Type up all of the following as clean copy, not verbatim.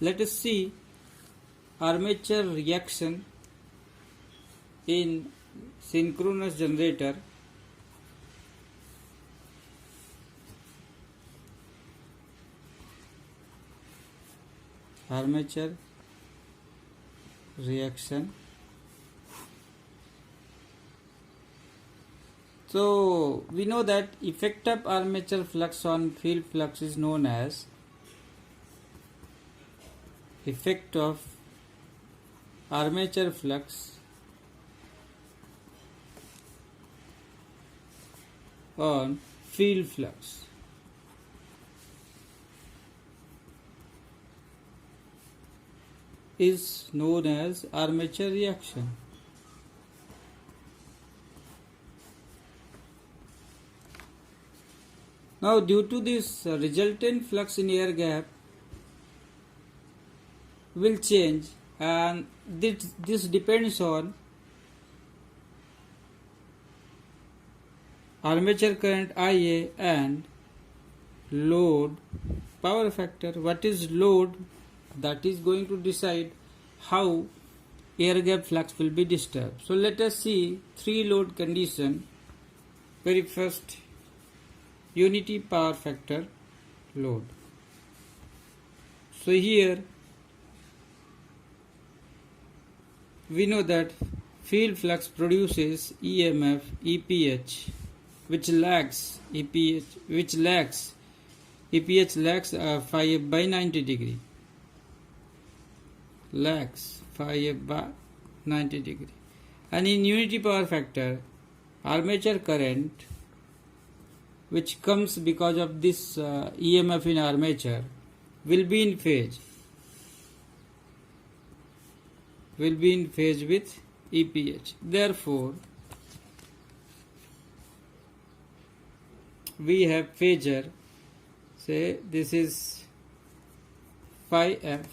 Let us see armature reaction in synchronous generator. Armature reaction. So we know that effect of armature flux on field flux is known as effect of armature flux on field flux. Is known as armature reaction. Now due to this resultant flux in air gap will change, and this depends on armature current Ia and load power factor. What is load? That is going to decide how air gap flux will be disturbed. So let us see three load condition. Very first, unity power factor load. So here we know that field flux produces EMF EPH, which lags EPH lags phi f by 90 degree. Lags phi f by 90 degree. And in unity power factor, armature current, which comes because of this EMF in armature, will be in phase. Will be in phase with EPH. Therefore, we have phasor. Say this is phi f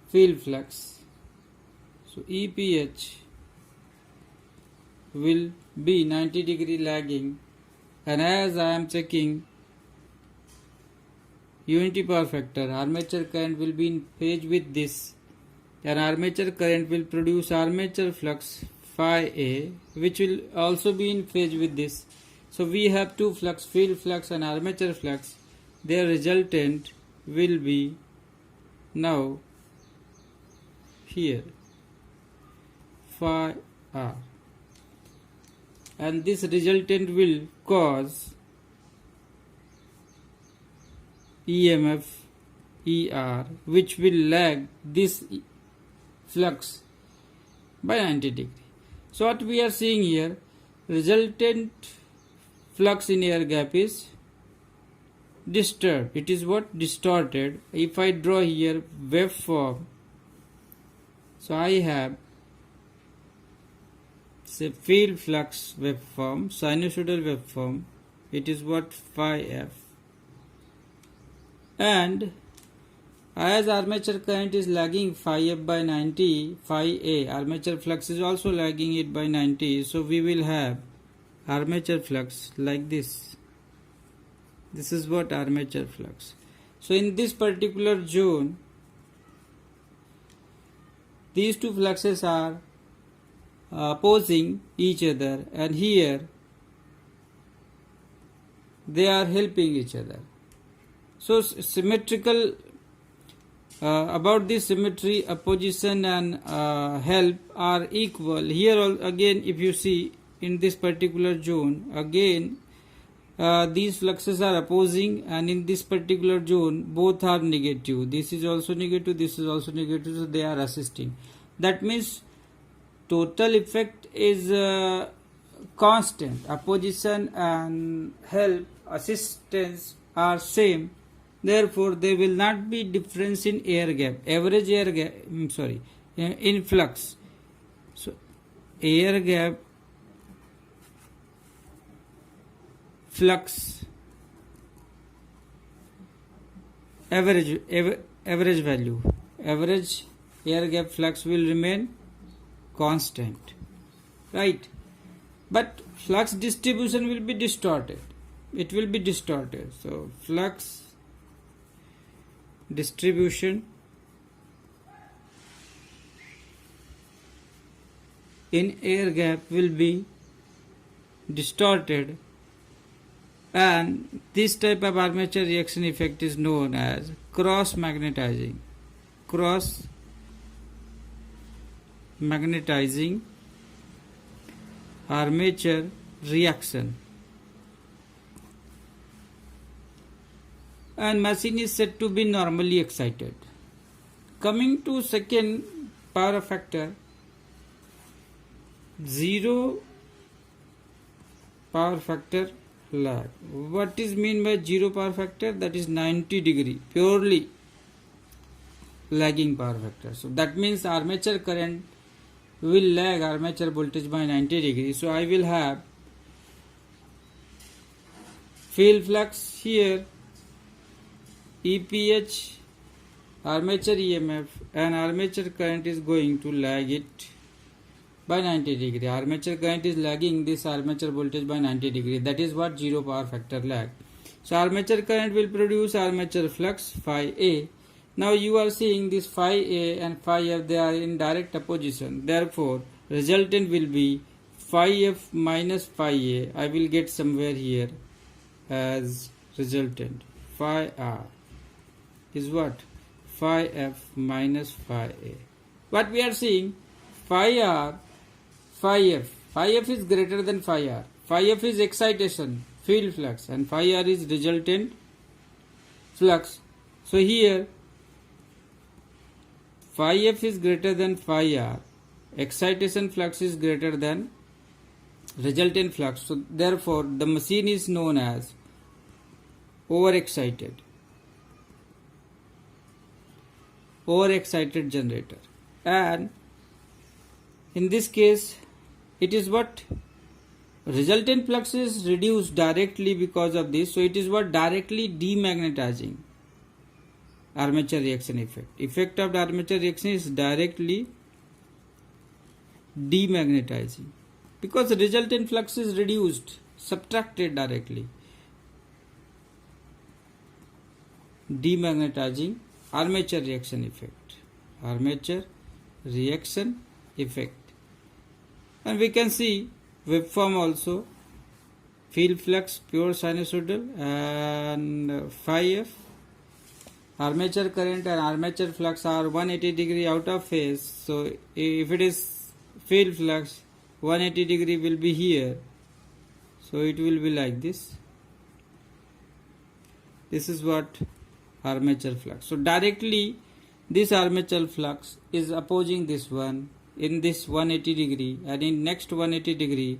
field flux. So EPH will be 90 degree lagging, and as I am checking unity power factor, armature current will be in phase with this, and armature current will produce armature flux phi A, which will also be in phase with this. So we have two flux, field flux and armature flux. Their resultant will be now here phi R, and this resultant will cause EMF ER, which will lag this flux by 90 degree. So what we are seeing here, resultant flux in air gap is disturbed. It is what? Distorted. If I draw here waveform, so I have say field flux waveform, sinusoidal waveform. It is what? Phi f. And as armature current is lagging phi f by 90, phi A, armature flux is also lagging it by 90. So we will have armature flux like this. This is what? Armature flux. So in this particular zone, these two fluxes are opposing each other, and here they are helping each other. So symmetrical, about this symmetry, opposition and help are equal. Here again, if you see in this particular zone, again these fluxes are opposing, and in this particular zone both are negative. This is also negative, this is also negative, so they are assisting. That means total effect is constant. Opposition and help, assistance are same. Therefore, there will not be difference in air gap, average air gap, in flux. So, air gap flux average value, average air gap flux will remain constant, right? But flux distribution will be distorted. It will be distorted. So flux distribution in air gap will be distorted, and this type of armature reaction effect is known as cross magnetizing armature reaction, and machine is said to be normally excited. Coming to second power factor, zero power factor lag. What is mean by zero power factor? That is 90 degree, purely lagging power factor. So that means armature current will lag armature voltage by 90 degree. So I will have field flux here, EPH, armature EMF, and armature current is going to lag it by 90 degree. Armature current is lagging this armature voltage by 90 degree. That is what zero power factor lag. So armature current will produce armature flux phi A. Now you are seeing this phi A and phi F, they are in direct opposition. Therefore resultant will be phi F minus phi A. I will get somewhere here as resultant. Phi R is what? Phi F minus phi A. What we are seeing? Phi R, phi F. Phi F is greater than phi R. Phi F is excitation, field flux, and phi R is resultant flux. So here phi F is greater than phi R. Excitation flux is greater than resultant flux. So therefore the machine is known as overexcited generator, and in this case it is what? Resultant flux is reduced directly because of this, so it is what? Directly demagnetizing armature reaction effect. Effect of the armature reaction is directly demagnetizing because the resultant flux is reduced, subtracted directly. Demagnetizing armature reaction effect. Armature reaction effect. And we can see waveform also. Field flux pure sinusoidal and phi F. Armature current and armature flux are 180 degree out of phase. So if it is field flux, 180 degree will be here. So it will be like this. This is what armature flux. So directly this armature flux is opposing this one in this 180 degree, and in next 180 degree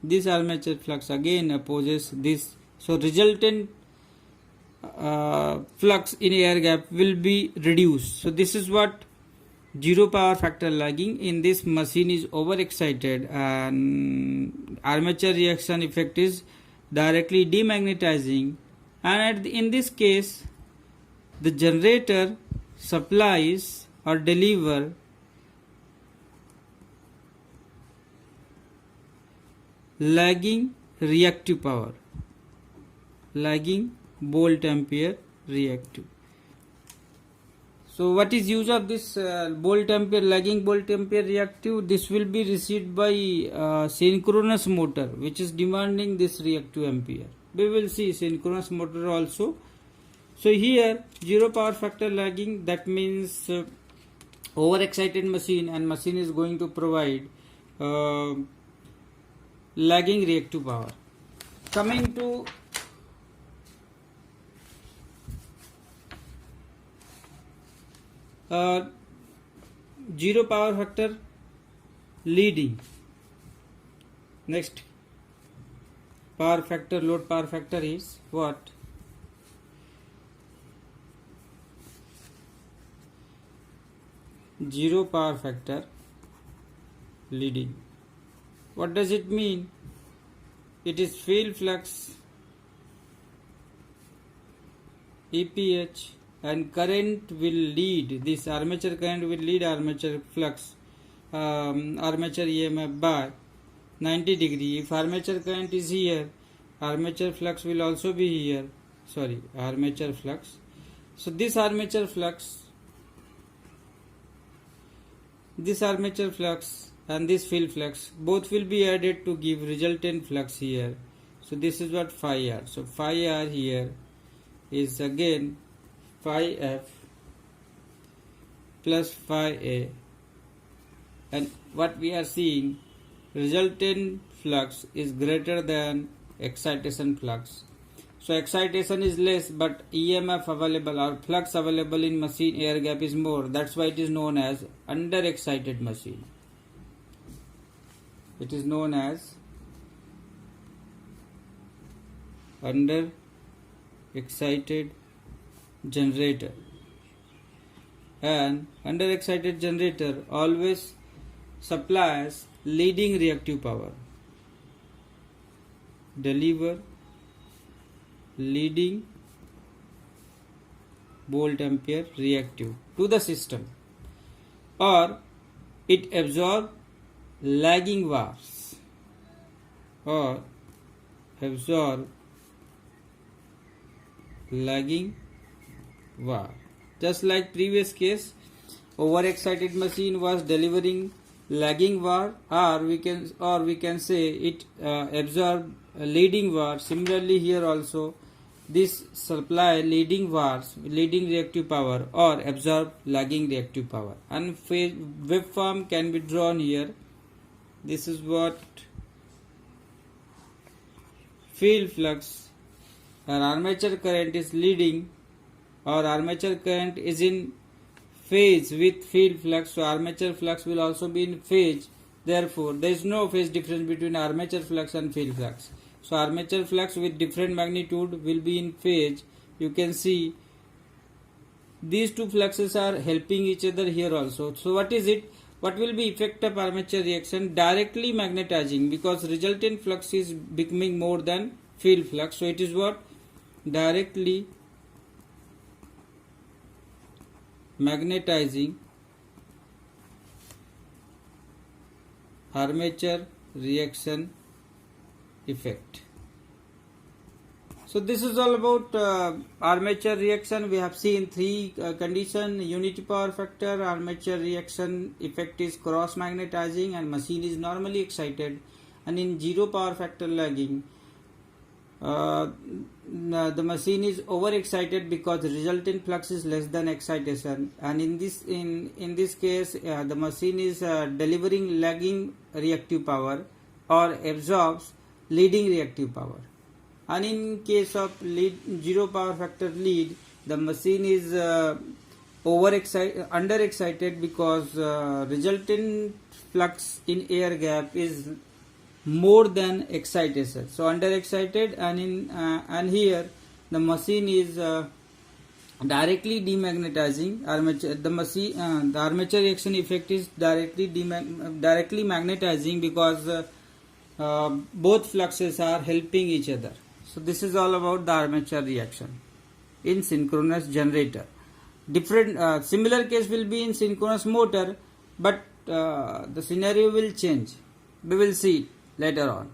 this armature flux again opposes this. So resultant flux in air gap will be reduced. So this is what zero power factor lagging in this machine is overexcited, and armature reaction effect is directly demagnetizing, and in this case the generator supplies or deliver lagging reactive power, lagging volt ampere reactive. So what is use of this volt ampere, lagging volt ampere reactive? This will be received by synchronous motor which is demanding this reactive ampere. We will see synchronous motor also. So here zero power factor lagging, that means overexcited machine, and machine is going to provide lagging reactive power. Coming to zero power factor leading. Next power factor, load power factor is what? Zero power factor leading. What does it mean? It is field flux, EPH, and current will lead, this armature current will lead armature flux, armature EMF by 90 degree. If armature current is here, armature flux will also be here. Armature flux. So this armature flux and this field flux both will be added to give resultant flux here. So this is what phi r. So phi r here is again phi f plus phi a, and what we are seeing, resultant flux is greater than excitation flux. So excitation is less, but EMF available or flux available in machine air gap is more. That's why it is known as under excited machine. It is known as under excited generator. And under excited generator always supplies leading reactive power. Deliver leading volt ampere reactive to the system, or it absorb lagging VARs, or absorb lagging VAR. Just like previous case, overexcited machine was delivering lagging VAR, or we can say it absorb leading VAR. Similarly here also this supply leading VARs, leading reactive power, or absorb lagging reactive power. And waveform can be drawn here. This is what field flux or armature current is leading, or armature current is in phase with field flux, so armature flux will also be in phase. Therefore there is no phase difference between armature flux and field flux. So armature flux with different magnitude will be in phase. You can see these two fluxes are helping each other here also. So what is it? What will be effect of armature reaction? Directly magnetizing, because resultant flux is becoming more than field flux. So it is what? Directly magnetizing armature reaction effect. So this is all about armature reaction. We have seen three condition: unity power factor, armature reaction effect is cross magnetizing, and machine is normally excited. And in zero power factor lagging, the machine is overexcited because the resultant flux is less than excitation, and in this case the machine is delivering lagging reactive power or absorbs leading reactive power. And in case of zero power factor lead, the machine is underexcited because resultant flux in air gap is more than excitation. So underexcited, and here the machine is directly demagnetizing armature. The armature reaction effect is directly magnetizing because both fluxes are helping each other. So this is all about the armature reaction in synchronous generator. Different similar case will be in synchronous motor, but the scenario will change. We will see later on.